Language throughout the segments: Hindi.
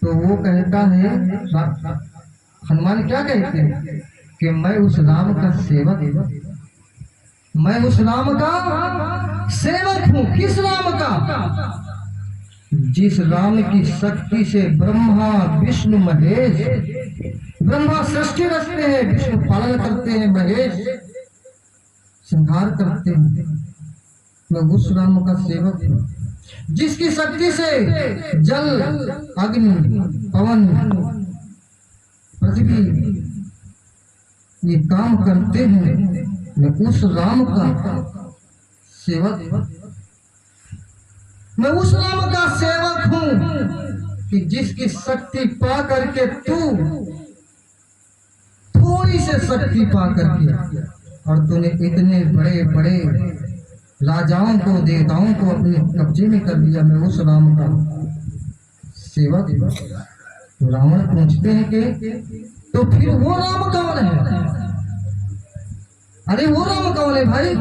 तो वो कहता है, हनुमान क्या कहते हैं कि मैं उस राम का सेवक हूं, मैं उस राम का सेवक हूं। किस राम का? जिस राम की शक्ति से ब्रह्मा विष्णु महेश, ब्रह्मा सृष्टि रचते हैं, विष्णु पालन करते हैं, महेश संहार करते हैं। मैं उस राम का सेवक हूं जिसकी शक्ति से जल, अग्नि, पवन, पृथ्वी ये काम करते हैं। मैं उस राम का सेवक हूं, मैं उस राम का सेवक हूं कि जिसकी शक्ति पा करके तू थोड़ी से शक्ति पा करके और तूने इतने बड़े बड़े राजाओं को, देवताओं को अपने कब्जे में कर लिया। मैं उस राम का सेवक हूं। तो रावण पूछते हैं कि तो फिर वो राम कौन है? अरे वो राम कौन है भाई?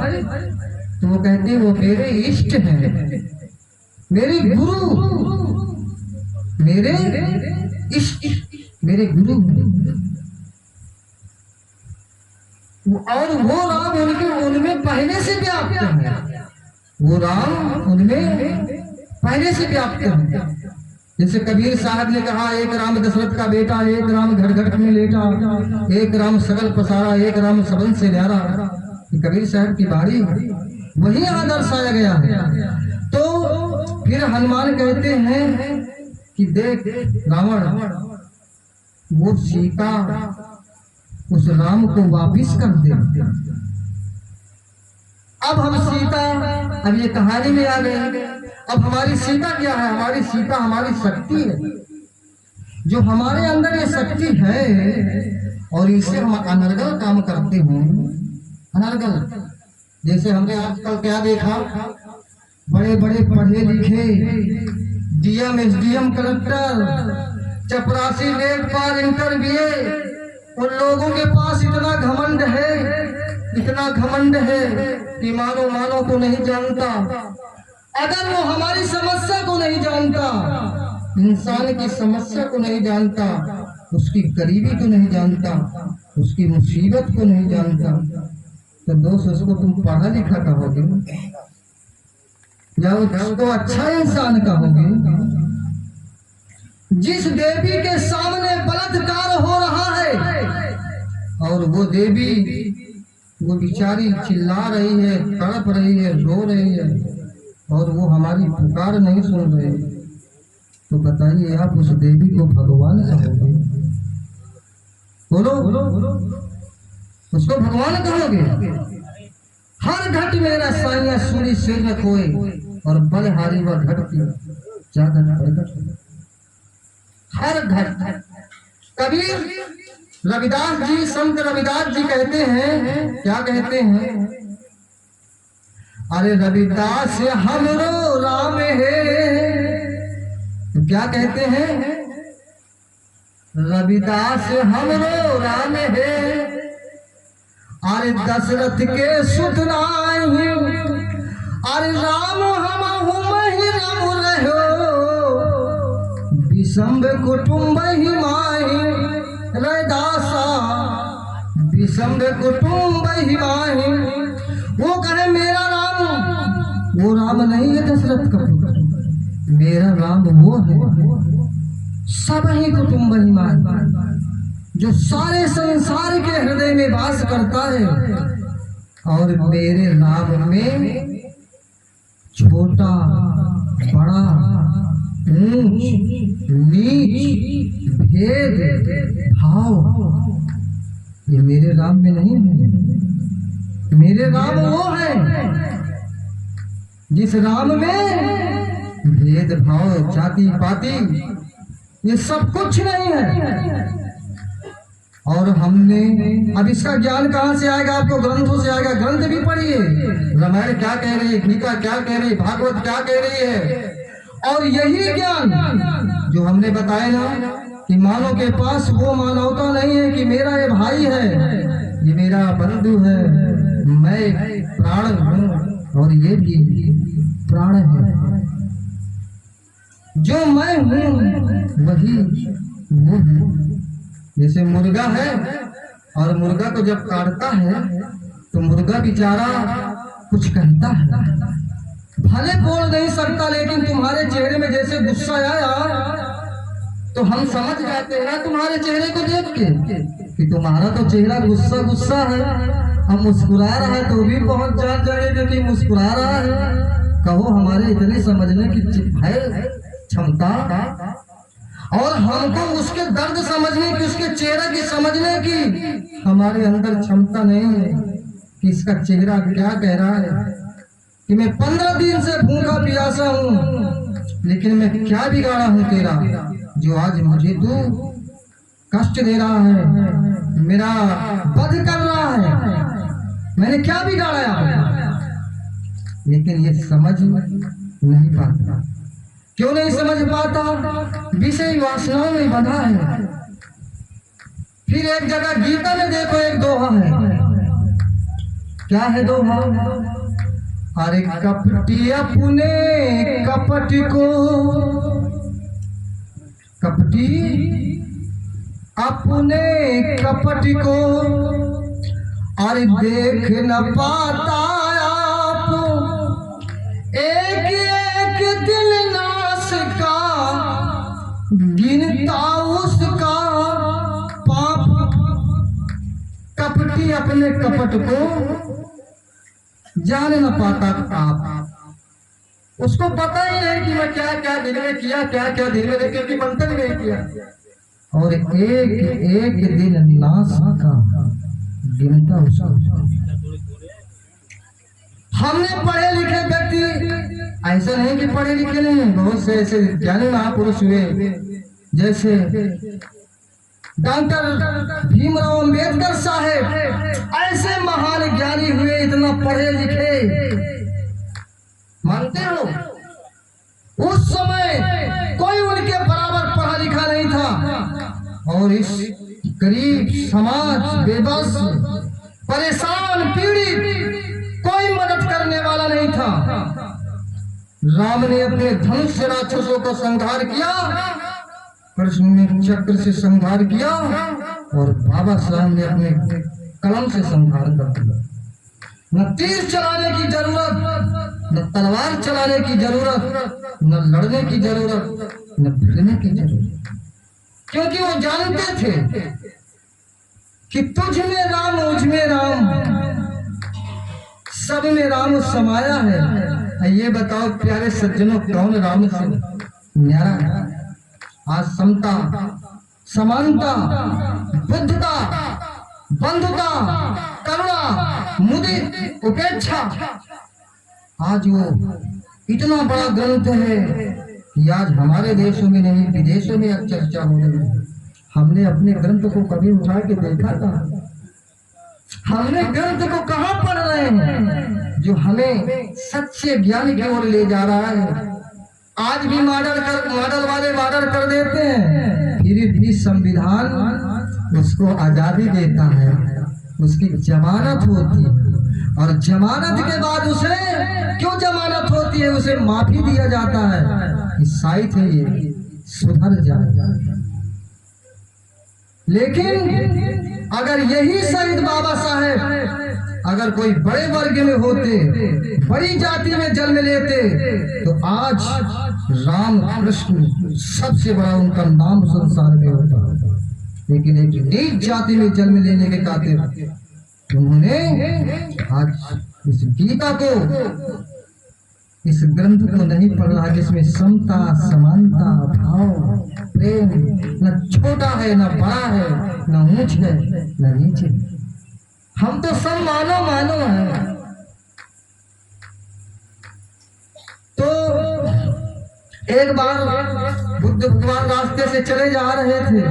तो वो कहते हैं वो मेरे इष्ट हैं, मेरे गुरु, मेरे इष्ट, मेरे गुरु। और वो राम उनमें पहले से व्याप्त है, वो राम उनमें पहले से व्याप्त है। जैसे कबीर साहब ने कहा, एक राम दशरथ का बेटा, एक राम घर घर में लेटा, एक राम सगल पसारा, एक राम सबन से न्यारा। कबीर साहब की बाणी वही यहाँ दर्शाया गया है। तो फिर हनुमान कहते हैं कि देख रावण, वो सीता उस राम को वापिस कर दे। अब हम सीता, अब ये कहानी में आ गए। अब हमारी सीता क्या है? हमारी सीता हमारी शक्ति है, जो हमारे अंदर ये शक्ति है और इसे हम अनर्गल काम करते हैं। अनर्गल, जैसे हमने आजकल क्या देखा, बड़े बड़े पढ़े लिखे डीएम, एसडीएम, कलेक्टर, चपरासी, लेखपाल, इंटरव्यू, उन लोगों के पास इतना घमंड है, इतना घमंड है कि मानो को नहीं जानता। अगर वो हमारी समस्या को नहीं जानता, इंसान की समस्या को नहीं जानता, उसकी गरीबी को नहीं जानता, उसकी मुसीबत को नहीं जानता, तो दोस्त उसको तुम पढ़ा लिखा कहोगे या उसको अच्छा इंसान कहोगे? जिस देवी के सामने बलात्कार हो रहा है और वो देवी, वो बेचारी चिल्ला रही है, तड़प रही है, रो रही है और वो हमारी पुकार नहीं सुन रहे, तो बताइए आप उस देवी को भगवान कहोगे? बोलो, उसको भगवान कहोगे? हर घट मेरा साइया सूरी सिर न कोई और बलहारी व घटती क्या घट, हर घट। कबीर रविदास जी, संत रविदास जी कहते हैं, क्या कहते हैं? अरे रविदास हमरो राम है, तो क्या कहते हैं? रविदास हमरो राम है, अरे दशरथ के सुत नाही, अरे राम हम ही राम रहो, विषम कुटुंब ही माही रैदासा, विषम कुटुंब ही माही। वो कहे मेरा राम, वो राम नहीं है दशरथ का पुत्र, मेरा राम वो है सब ही कुटुंब ही माही, जो सारे संसार के हृदय में वास करता है। और मेरे राम में छोटा बड़ा, ऊंच नीच, भेद भाव ये मेरे राम में नहीं है। मेरे राम वो है जिस राम में भेद भाव, जाति पाति ये सब कुछ नहीं है। और हमने अब इसका ज्ञान कहाँ से आएगा? आपको ग्रंथों से आएगा। ग्रंथ भी पढ़िए, रामायण क्या कह रही है, गीता क्या कह रही है, भागवत क्या कह रही है। और यही ज्ञान जो हमने बताया ना कि मानव के पास वो मानवता नहीं है कि मेरा ये भाई है, ये मेरा बंधु है, मैं प्राण हूँ और ये भी प्राण है। जो मैं हूँ वही वो है। जैसे मुर्गा है और मुर्गा को जब काटता है तो मुर्गा बेचारा कुछ कहता है, भले बोल नहीं सकता, लेकिन तुम्हारे चेहरे में जैसे गुस्सा आया तो हम समझ जाते हैं ना तुम्हारे चेहरे को देख के कि तुम्हारा तो चेहरा गुस्सा गुस्सा है। हम मुस्कुरा रहा है तो भी बहुत जान जाएगा कि मुस्कुरा रहा है। कहो हमारे इतनी समझने की है क्षमता, और हमको उसके दर्द समझने की, उसके चेहरे की समझने की हमारे अंदर क्षमता नहीं है कि इसका चेहरा क्या कह रहा है। कि मैं 15 दिन से भूखा प्यासा हूँ, लेकिन मैं क्या बिगाड़ा हूँ तेरा जो आज मुझे तू कष्ट दे रहा है, मेरा वध कर रहा है। मैंने क्या बिगाड़ा है? लेकिन ये समझ नहीं पाता। क्यों नहीं समझ पाता? विषय वासनाओं में बंधा है। फिर एक जगह गीता में देखो एक दोहा है। क्या है दोहा? अरे कपटी अपने कपट को, कपटी अपने कपट को अरे देख न पाता आप, एक एक दिल नाश का गिनता उसका पाप। कपटी अपने कपट को जान न पाता आप, उसको पता ही नहीं कि मैं क्या क्या दिन में किया, क्या क्या दिन में लेकिन मंथन नहीं किया। और एक एक दिन नाश का गिनता उसका। हमने पढ़े लिखे व्यक्ति, ऐसा नहीं कि पढ़े लिखे नहीं, बहुत से ऐसे ज्ञानी महापुरुष हुए जैसे डॉक्टर भीमराव अंबेडकर साहेब, ऐसे महान ज्ञानी हुए, इतना पढ़े लिखे। मानते हो उस समय कोई उनके बराबर पढ़ा लिखा नहीं था, और इस गरीब समाज, बेबस, परेशान, पीड़ित कोई मदद करने वाला नहीं था। राम ने अपने धनुष से राक्षसों का संहार किया, कृष्ण ने चक्र से संहार किया, और बाबा साहब ने अपने कलम से संहार कर दिया। न तीर चलाने की जरूरत, न तलवार चलाने की जरूरत, न लड़ने की जरूरत, न भिड़ने की जरूरत, क्योंकि वो जानते थे कि तुझ में राम, मुझ में राम, सब में राम समाया है। ये बताओ प्यारे सज्जनों, कौन राम से न्यारा है? आज समता, समानता, बुद्धता, बंधुता, करुणा, मुदित, उपेक्षा, आज वो इतना बड़ा ग्रंथ है कि आज हमारे देशों में नहीं विदेशों में अब चर्चा हो रही है। हमने अपने ग्रंथ को कभी उठा के देखा था? हमने ग्रंथ को कहाँ पढ़ रहे हैं जो हमें सच्चे ज्ञान की ओर ले जा रहा है? आज भी मॉडल वाले मॉडल कर देते हैं, फिर भी संविधान उसको आजादी देता है, उसकी जमानत होती है, और जमानत के बाद उसे क्यों जमानत होती है? उसे माफी दिया जाता है कि शायद ये सुधर जाए। लेकिन अगर यही शहीद बाबा साहेब अगर कोई बड़े वर्ग में होते, बड़ी जाति में जन्म लेते, तो आज राम कृष्ण सबसे बड़ा उनका नाम संसार में होता। लेकिन एक नीच जाति में जन्म लेने के खातिर उन्होंने आज इस गीता को, इस ग्रंथ को नहीं पढ़ा जिसमें समता, समानता, भाव, प्रेम, न छोटा है, न बड़ा है, न ऊंच है, न नीचे। हम तो सब मानो मानो है। तो एक बार बुद्ध भगवान रास्ते से चले जा रहे थे,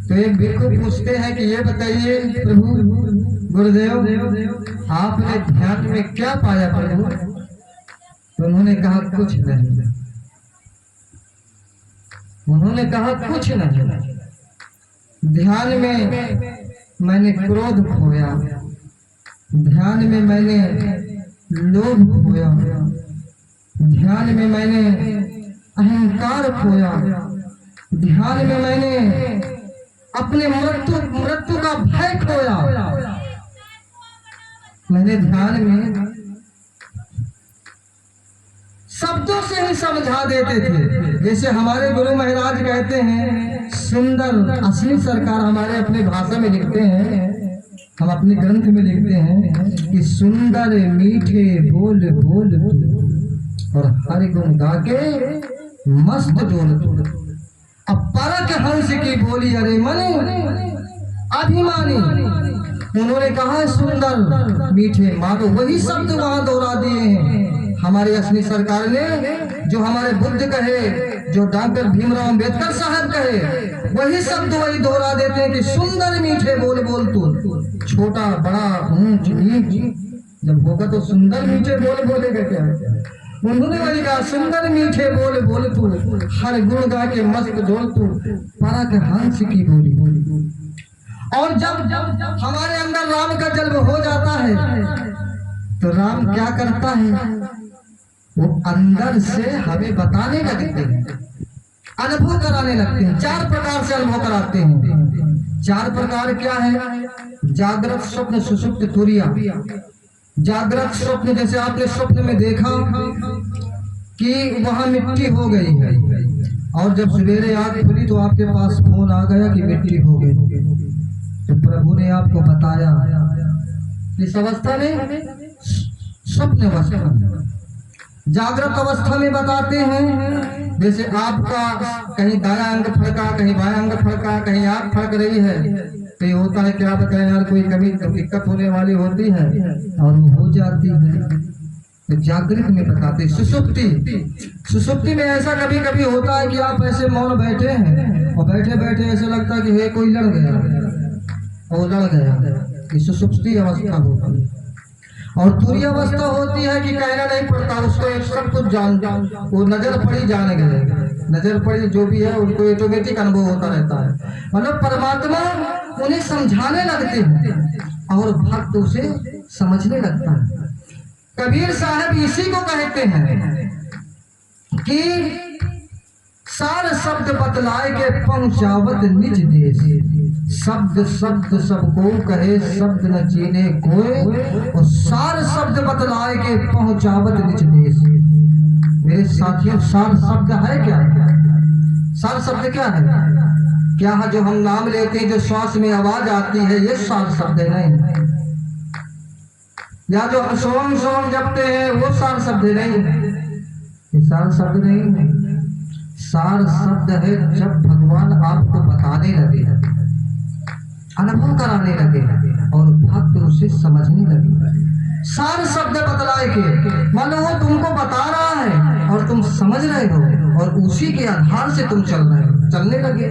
तो एक भिक्षु पूछते हैं कि ये बताइए प्रभु गुरुदेव, आपने ध्यान में क्या पाया प्रभु? तो उन्होंने कहा कुछ नहीं। उन्होंने कहा कुछ नहीं। ध्यान में मैंने क्रोध खोया, ध्यान में मैंने लोभ खोया, ध्यान में मैंने अहंकार खोया। ध्यान में मैंने अपने मृत्यु का भय खोया। मैंने ध्यान में शब्दों से ही समझा देते थे। जैसे हमारे गुरु महाराज कहते हैं, सुंदर असली सरकार हमारे अपने भाषा में लिखते हैं, हम अपने ग्रंथ में लिखते हैं कि सुंदर मीठे बोल बोल तू और हर गुण गा के मस्त डोल तू। अब परक हंस की बोली अरे मन अभिमानी। उन्होंने कहा सुंदर मीठे, मानो वही शब्द वहां दोहरा दिए हैं हमारे असली सरकार ने, जो हमारे बुद्ध कहे, जो डॉक्टर भीमराव अंबेडकर साहब कहे, वही शब्द वही दोहरा देते हैं कि सुंदर मीठे बोल बोल तू। छोटा बड़ा ऊंच नीच जब होगा तो सुंदर मीठे बोल बोलेगा क्या? उन्होंने वही कहा सुंदर मीठे बोल बोल तू, हर गुण गा के मस्त डोल तू, परक हंस की बोली। और जब हमारे अंदर राम का जन्म हो जाता है तो राम क्या करता है? वो अंदर से हमें बताने लगते हैं, अनुभव कराने लगते हैं। 4 प्रकार से अनुभव कराते हैं। 4 प्रकार क्या है? जागृत, स्वप्न, सुषुप्त, तुरिया। जागृत स्वप्न, जैसे आपने स्वप्न में देखा कि वहां मिट्टी हो गई है और जब सवेरे आंख खुली तो आपके पास फोन आ गया कि मिट्टी हो गई, तो प्रभु ने आपको बताया। इस अवस्था में स्वप्न अवस्था। जागृत अवस्था में बताते हैं, जैसे आपका कहीं दाया अंग फड़का, कहीं बाया अंग फड़का, कहीं आंख फड़क रही है, तो ये होता है क्या बताएं यार, कोई कभी दिक्कत होने वाली होती है और वो हो जाती है। तो जागृत में बताते। सुसुप्ति में ऐसा कभी कभी होता है कि आप ऐसे मौन बैठे हैं और बैठे बैठे ऐसे लगता है कि हे कोई लड़ गया और लड़ गया। ये सुसुप्ति अवस्था होती है। और तुरीय अवस्था होती है कि कहना नहीं पड़ता, उसको सब कुछ जान वो नजर पड़ी जाने गए, नजर पड़ी जो भी है उनको ऑटोमेटिक अनुभव होता रहता है। मतलब परमात्मा उन्हें समझाने लगते हैं और भक्त उसे समझने लगता है। कबीर साहब इसी को कहते हैं कि सार शब्द बतलाए के पहुंचावत निज देश, शब्द शब्द सबको कहे शब्द न चीने कोई, और सार शब्द बतलाए के पहुंचावत निज देश। मेरे साथियों, सार शब्द है क्या? सार शब्द क्या है? क्या है जो हम नाम लेते हैं, जो श्वास में आवाज आती है, ये सार शब्द नहीं। या जो हम सोम सोम जपते हैं वो सार शब्द नहीं, ये सार शब्द नहीं। सार शब्द है जब भगवान आपको बताने लगे, अनुभव कराने लगे और भक्त उसे समझने लगे। सार शब्द बतलाए के मानो वो तुमको बता रहा है और तुम समझ रहे हो और उसी के आधार से तुम चल रहे हो, चलने लगे।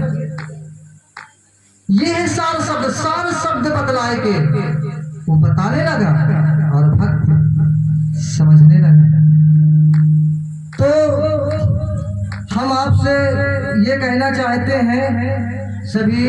ये है सार शब्द। सार शब्द बतलाए के वो बताने लगा और भक्त समझने लगा। तो हम आपसे ये कहना चाहते हैं सभी